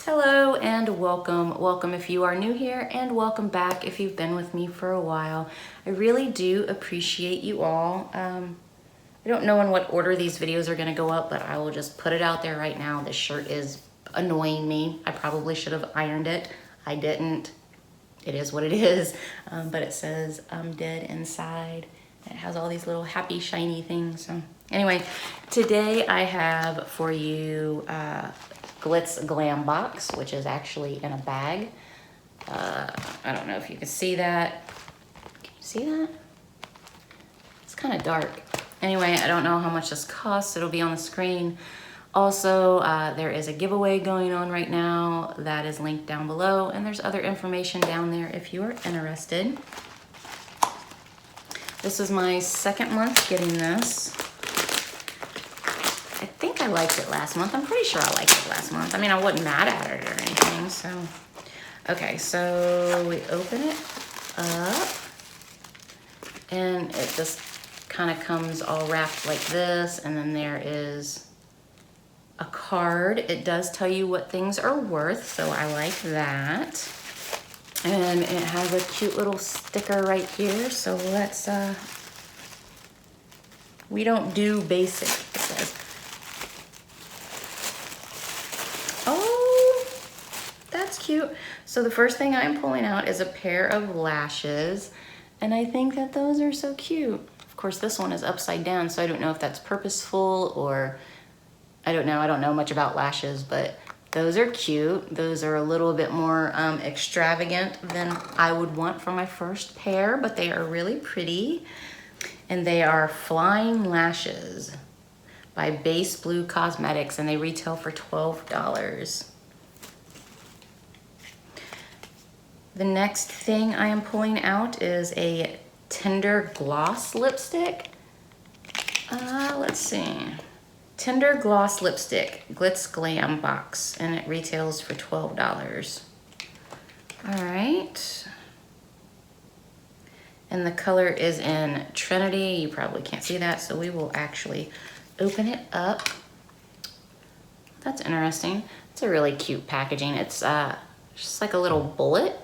Hello and welcome. Welcome if you are new here, and welcome back if you've been with me for a while. I really do appreciate you all. I don't know in what order these videos are gonna go up, but I will just put it out there right now. This shirt is annoying me. I probably should have ironed it. I didn't. It is what it is. But it says I'm dead inside. It has all these little happy shiny things. So anyway, today I have for you Glitz Glam Box, which is actually in a bag. I don't know if you can see that. Can you see that? It's kind of dark. Anyway, I don't know how much this costs. It'll be on the screen. Also, there is a giveaway going on right now that is linked down below, and there's other information down there if you are interested. This is my second month getting this. I think I liked it last month. I'm pretty sure I liked it last month. I mean, I wasn't mad at it or anything, so. Okay, so we open it up, and it just kind of comes all wrapped like this, and then there is a card. It does tell you what things are worth, so I like that. And it has a cute little sticker right here, so let's, we don't do basic, it says. Oh, that's cute. So the first thing I'm pulling out is a pair of lashes, and I think that those are so cute. Of course, this one is upside down, so I don't know if that's purposeful or, I don't know much about lashes, but those are cute. Those are a little bit more extravagant than I would want for my first pair, but they are really pretty. And they are Flying Lashes by Base Blue Cosmetics, and they retail for $12. The next thing I am pulling out is a Tender Gloss lipstick. Let's see. Tender Gloss Lipstick, Glitz Glam Box, and it retails for $12. All right. And the color is in Trinity. You probably can't see that, so we will actually open it up. That's interesting. It's a really cute packaging. It's just like a little bullet.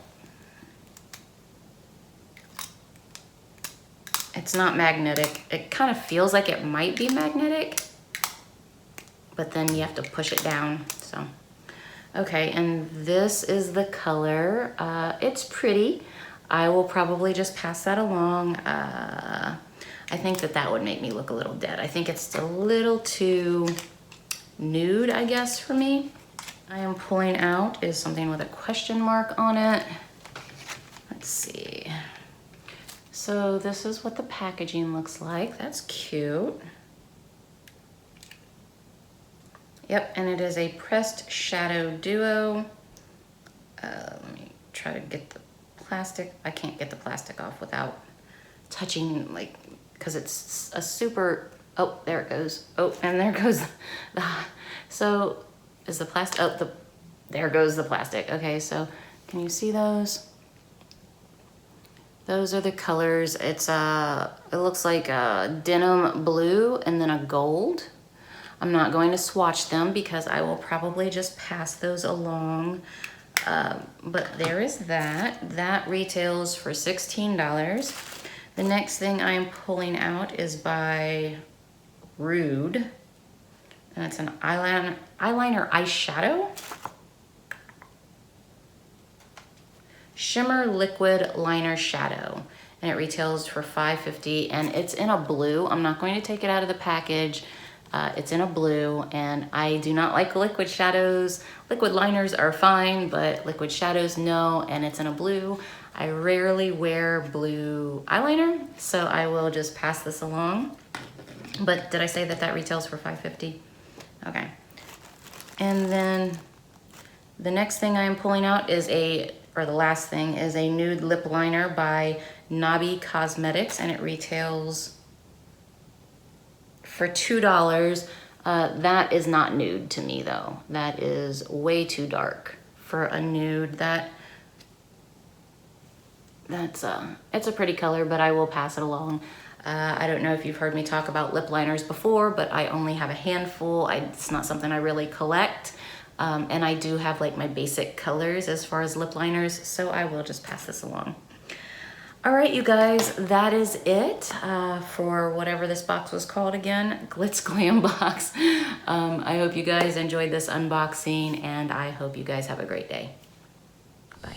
It's not magnetic. It kind of feels like it might be magnetic, but then you have to push it down, so. Okay, and this is the color. It's pretty. I will probably just pass that along. I think that that would make me look a little dead. I think it's a little too nude, I guess, for me. I am pulling out is something with a question mark on it. Let's see. So this is what the packaging looks like. That's cute. Yep, and it is a pressed shadow duo. Let me try to get the plastic. I can't get the plastic off without touching, like, because it's a super, oh, there it goes. Oh, and there goes the, so is the plastic, oh, there goes the plastic. Okay, so can you see those? Those are the colors. It's it looks like a denim blue and then a gold. I'm not going to swatch them because I will probably just pass those along. But there is that. That retails for $16. The next thing I'm pulling out is by Rude. And it's an eyeliner eyeshadow. Shimmer Liquid Liner Shadow. And it retails for $5.50, and it's in a blue. I'm not going to take it out of the package. It's in a blue, and I do not like liquid shadows. Liquid liners are fine, but liquid shadows, no, and it's in a blue. I rarely wear blue eyeliner, so I will just pass this along. But did I say that that retails for $5.50? Okay. And then the next thing I am pulling out is the last thing is a nude lip liner by Nabi Cosmetics, and it retails for $2. That is not nude to me though. That is way too dark for a nude. It's a pretty color, but I will pass it along. I don't know if you've heard me talk about lip liners before, but I only have a handful. It's not something I really collect. And I do have like my basic colors as far as lip liners, so I will just pass this along. All right, you guys, that is it for whatever this box was called again, Glitz Glam Box. I hope you guys enjoyed this unboxing, and I hope you guys have a great day. Bye.